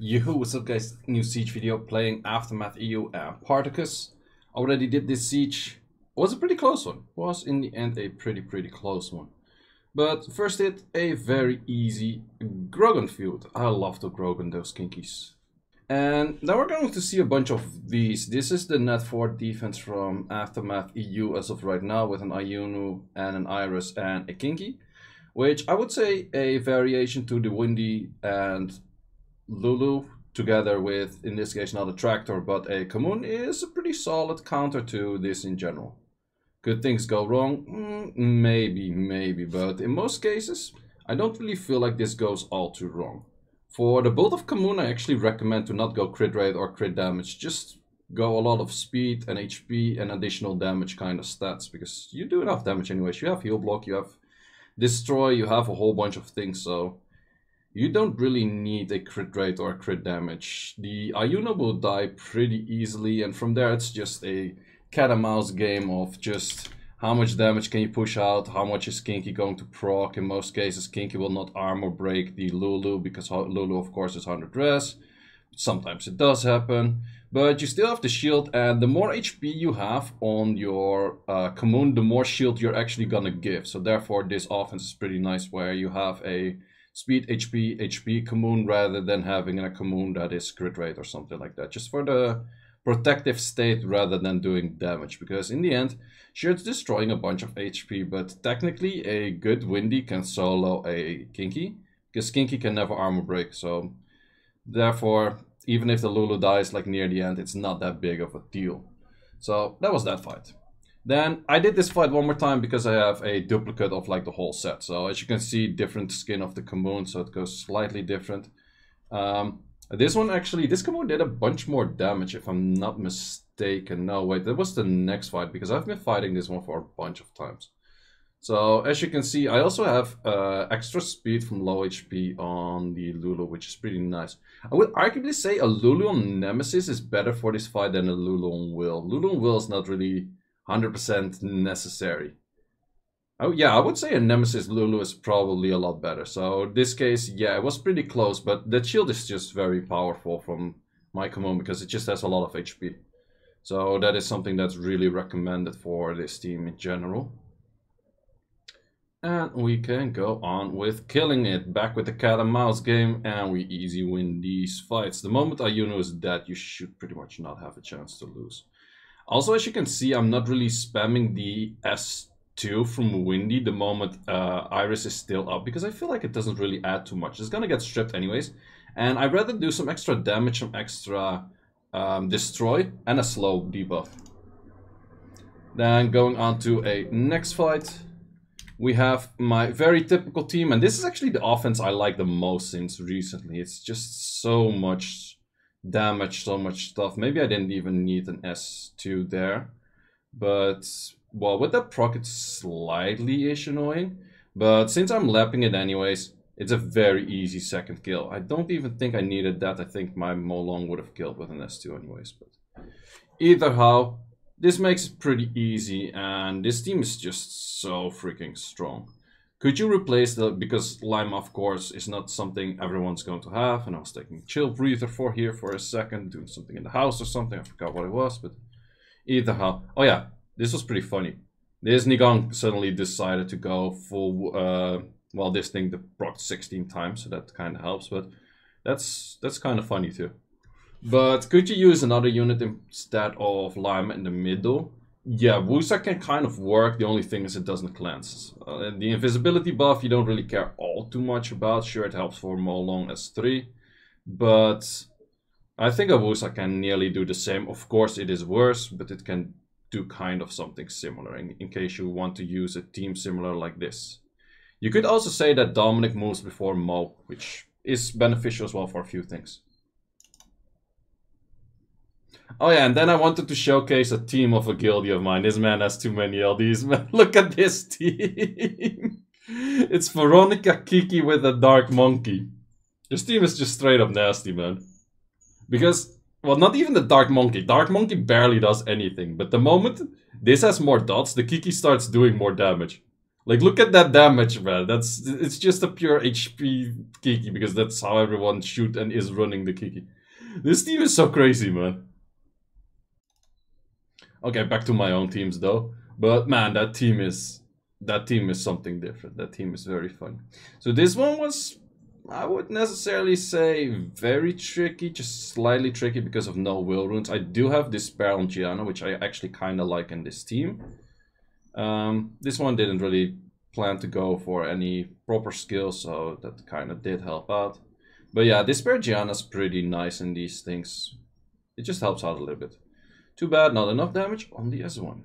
Yo, what's up guys, new Siege video playing Aftermath EU and Particus. Already did this Siege, it was a pretty close one, was in the end a pretty close one. But first did a very easy Grogan field. I love the Grogan, those kinkies. And now we're going to see a bunch of these. This is the net 4 defense from Aftermath EU as of right now with an Ayunu and an Iris and a Kinky. Which I would say a variation to the Windy and Lulu, together with, in this case, not a Tractor, but a Commune, is a pretty solid counter to this in general. Could things go wrong? Maybe, but in most cases, I don't really feel like this goes all too wrong. For the build of Commune, I actually recommend to not go crit rate or crit damage, just go a lot of speed and HP and additional damage kind of stats, because you do enough damage anyways. You have heal block, you have destroy, you have a whole bunch of things, so you don't really need a crit rate or crit damage. The Ayuna will die pretty easily, and from there it's just a cat and mouse game of just how much damage can you push out, how much is Kinky going to proc. In most cases Kinky will not armor break the Lulu, because Lulu of course is 100 res. Sometimes it does happen, but you still have the shield, and the more HP you have on your Commune, the more shield you're actually gonna give. So therefore this offense is pretty nice, where you have a speed, HP Commune rather than having a Commune that is crit rate or something like that. Just for the protective state rather than doing damage. Because in the end, sure, it's destroying a bunch of HP, but technically a good Windy can solo a Kinky. Because Kinky can never armor break, so therefore, even if the Lulu dies like near the end, it's not that big of a deal. So that was that fight. Then I did this fight one more time because I have a duplicate of like the whole set. So as you can see, different skin of the Commune, so it goes slightly different. This one actually, this Commune did a bunch more damage if I'm not mistaken. No, wait, that was the next fight, because I've been fighting this one for a bunch of times. So as you can see, I also have extra speed from low HP on the Lulu, which is pretty nice. I would arguably say a Lulu on Nemesis is better for this fight than a Lulu on Will. Lulu on Will is not really 100% necessary. Oh yeah, I would say a Nemesis Lulu is probably a lot better. So in this case, yeah, it was pretty close, but the shield is just very powerful from my Commune because it just has a lot of HP. So that is something that's really recommended for this team in general. And we can go on with killing it. Back with the cat and mouse game, and we easy win these fights. The moment Ayuno is dead, you should pretty much not have a chance to lose. Also, as you can see, I'm not really spamming the S2 from Windy the moment Iris is still up, because I feel like it doesn't really add too much. It's gonna get stripped anyways, and I'd rather do some extra damage, some extra destroy, and a slow debuff. Then going on to a next fight, we have my very typical team, and this is actually the offense I like the most since recently. It's just so much damage, so much stuff. Maybe I didn't even need an S2 there, but well, with that proc it's slightly-ish annoying, but since I'm lapping it anyways, it's a very easy second kill. I don't even think I needed that. I think my Molong would have killed with an S2 anyways, but either how, this makes it pretty easy, and this team is just so freaking strong. Could you replace the, because Lime of course is not something everyone's going to have, and I was taking chill breather for here for a second, doing something in the house or something, I forgot what it was, but either how. Oh yeah, this was pretty funny. This Nigong suddenly decided to go full, well, this thing procced 16 times, so that kind of helps, but that's kind of funny too. But could you use another unit instead of Lime in the middle? Yeah, Wusa can kind of work, the only thing is it doesn't cleanse. The invisibility buff you don't really care all too much about. Sure, it helps for Molong as 3, but I think a Wusa can nearly do the same. Of course it is worse, but it can do kind of something similar in case you want to use a team similar like this. You could also say that Dominic moves before Mo, which is beneficial as well for a few things. Oh yeah, and then I wanted to showcase a team of a guildie of mine. This man has too many LDs, man. Look at this team. It's Veronica Kiki with a Dark Monkey. This team is just straight up nasty, man. Because, well, not even the Dark Monkey. Dark Monkey barely does anything. But the moment this has more dots, the Kiki starts doing more damage. Like, look at that damage, man. It's just a pure HP Kiki because that's how everyone shoot and is running the Kiki. This team is so crazy, man. Okay, back to my own teams though. But man, that team is something different. That team is very fun. So this one was, I wouldn't necessarily say very tricky, just slightly tricky because of no will runes. I do have Despair on Gianna, which I actually kind of like in this team. This one didn't really plan to go for any proper skills, so that kind of did help out. But yeah, Despair Gianna's pretty nice in these things. It just helps out a little bit. Too bad, not enough damage on the S1.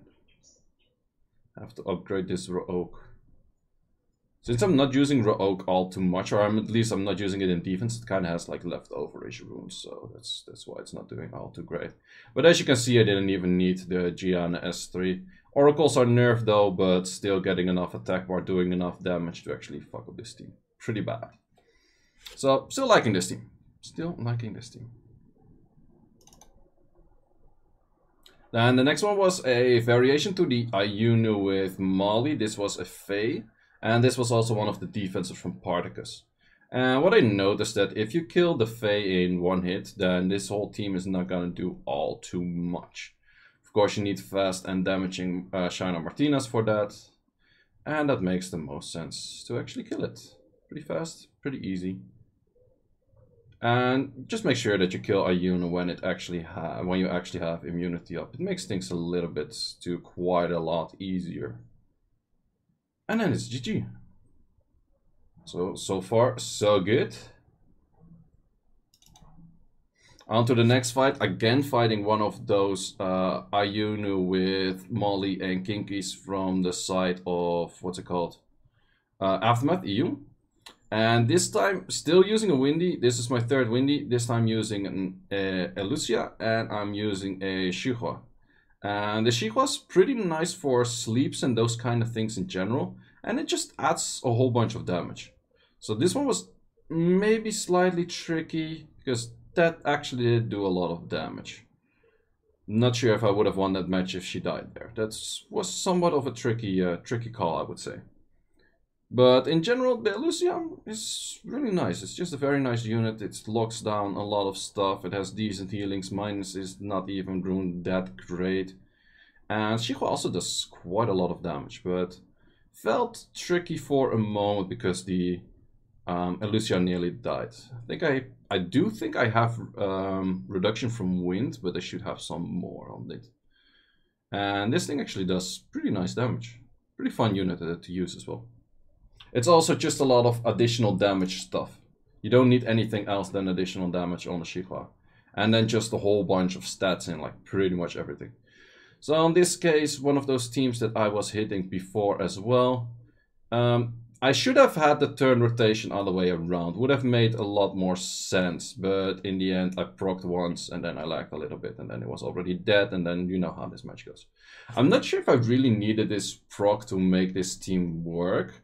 Have to upgrade this Rogue. Since I'm not using Rogue all too much, or at least I'm not using it in defense, it kind of has like leftoverish runes, so that's why it's not doing all too great. But as you can see, I didn't even need the Gianna S3. Oracles are nerfed though, but still getting enough attack bar, doing enough damage to actually fuck up this team. Pretty bad. So, still liking this team. Still liking this team. Then the next one was a variation to the Ayunu with Molly. This was a Fae. And this was also one of the defenses from Particus. And what I noticed that if you kill the Fae in one hit, then this whole team is not gonna do all too much. Of course, you need fast and damaging Shiner Martinez for that. And that makes the most sense to actually kill it. Pretty fast, pretty easy. And just make sure that you kill Ayuna when you actually have immunity up. It makes things a little bit to quite a lot easier. And then it's GG. So far, so good. On to the next fight. Again, fighting one of those Ayunu with Molly and Kinkies from the side of, what's it called? Aftermath EU. And this time, still using a Windy. This is my third Windy. This time using a Lucia, and I'm using a Shihua. And the Shihua's pretty nice for sleeps and those kind of things in general. And it just adds a whole bunch of damage. So this one was maybe slightly tricky, because that actually did do a lot of damage. Not sure if I would have won that match if she died there. That was somewhat of a tricky call, I would say. But in general, the Lucia is really nice. It's just a very nice unit. It locks down a lot of stuff. It has decent healings. Mine is not even ruined that great. And Shihua also does quite a lot of damage, but felt tricky for a moment because the Lucia nearly died. I do think I have reduction from wind, but I should have some more on it. And this thing actually does pretty nice damage. Pretty fun unit to use as well. It's also just a lot of additional damage stuff. You don't need anything else than additional damage on the Shihua. And then just a whole bunch of stats in like pretty much everything. So in this case, one of those teams that I was hitting before as well. I should have had the turn rotation all the way around. Would have made a lot more sense. But in the end, I procced once and then I lagged a little bit. And then it was already dead. And then you know how this match goes. I'm not sure if I really needed this proc to make this team work.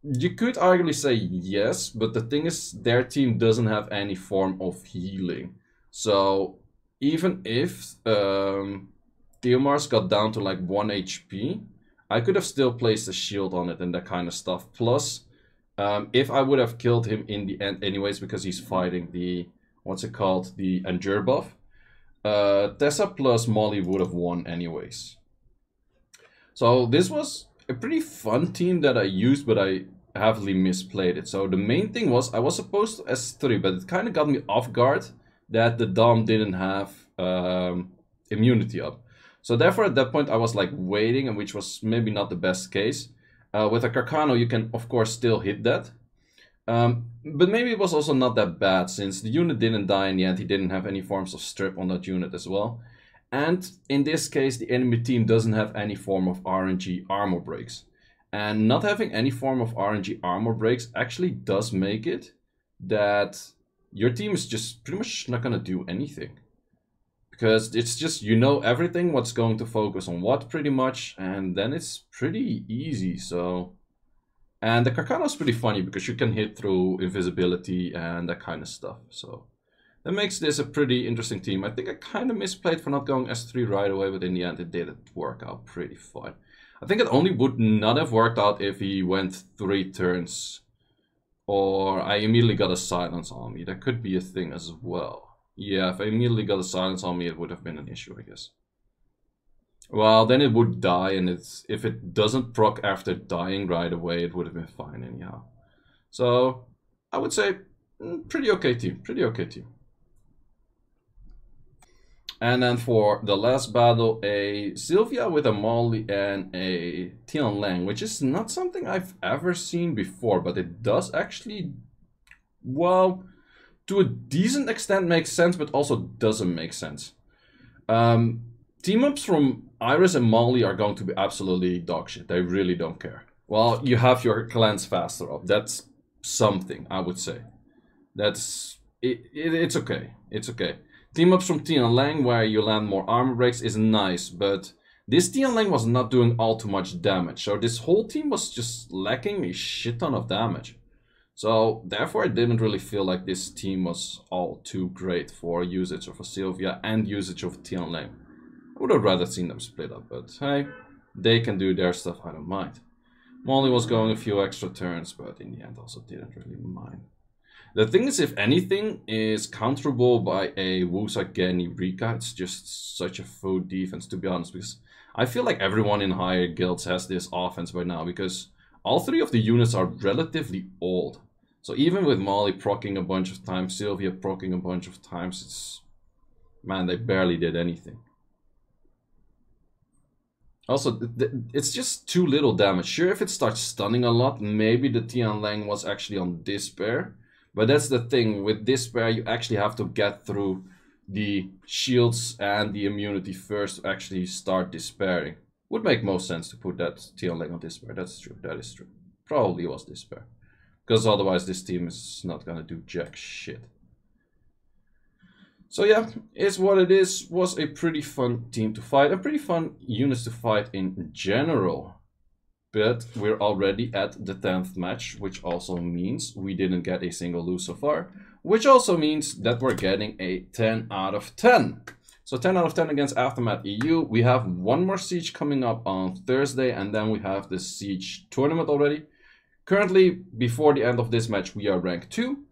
You could arguably say yes, but the thing is, their team doesn't have any form of healing. So even if Theomars got down to like 1 HP, I could have still placed a shield on it and that kind of stuff. Plus, if I would have killed him in the end anyways, because he's fighting the, what's it called, the Endure buff, Tessa plus Molly would have won anyways. So this was a pretty fun team that I used, but I heavily misplayed it. So the main thing was I was supposed to S3, but it kind of got me off guard that the Dom didn't have immunity up. So therefore at that point I was like waiting, and which was maybe not the best case. With a Carcano you can of course still hit that. But maybe it was also not that bad, since the unit didn't die in the end. He didn't have any forms of strip on that unit as well. And in this case, the enemy team doesn't have any form of RNG armor breaks. And not having any form of RNG armor breaks actually does make it that your team is just pretty much not going to do anything. Because it's just, you know everything, what's going to focus on what pretty much, and then it's pretty easy, so... And the Carcano is pretty funny because you can hit through invisibility and that kind of stuff, so... That makes this a pretty interesting team. I think I kind of misplayed for not going S3 right away, but in the end it did work out pretty fine. I think it only would not have worked out if he went 3 turns. Or I immediately got a silence on me. That could be a thing as well. Yeah, if I immediately got a silence on me, it would have been an issue, I guess. Well, then it would die, and if it doesn't proc after dying right away, it would have been fine anyhow. So, I would say, pretty okay team, pretty okay team. And then for the last battle, a Sylvia with a Molly and a Tian Lang, which is not something I've ever seen before, but it does actually, well, to a decent extent make sense, but also doesn't make sense. Team-ups from Iris and Molly are going to be absolutely dogshit. They really don't care. Well, you have your clans faster up. That's something, I would say. That's... It's okay. It's okay. Team-ups from Tian Lang, where you land more armor breaks, is nice, but this Tian Lang was not doing all too much damage, so this whole team was just lacking a shit ton of damage. So, therefore, I didn't really feel like this team was all too great for usage of a Sylvia and usage of Tian Lang. I would have rather seen them split up, but hey, they can do their stuff, I don't mind. Molly was going a few extra turns, but in the end also didn't really mind. The thing is, if anything is counterable by a Wusa, Genny, Rika, it's just such a food defense, to be honest, because I feel like everyone in higher guilds has this offense by now, because all 3 of the units are relatively old. So even with Molly proccing a bunch of times, Sylvia proccing a bunch of times, it's... man, they barely did anything. Also, it's just too little damage. Sure, if it starts stunning a lot, maybe the Tian Lang was actually on Despair. But that's the thing, with Despair you actually have to get through the shields and the immunity first to actually start Despairing. Would make most sense to put that Tian Lang on Despair, that's true, that is true. Probably was Despair. Because otherwise this team is not gonna do jack shit. So yeah, it's what it is. Was a pretty fun team to fight, and pretty fun units to fight in general. But we're already at the 10th match, which also means we didn't get a single lose so far. Which also means that we're getting a 10 out of 10. So 10 out of 10 against Aftermath EU. We have one more siege coming up on Thursday, and then we have the siege tournament already. Currently, before the end of this match, we are rank 2.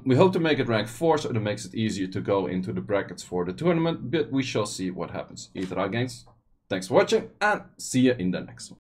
We hope to make it rank 4, so it makes it easier to go into the brackets for the tournament, but we shall see what happens. Either against. Thanks for watching, and see you in the next one.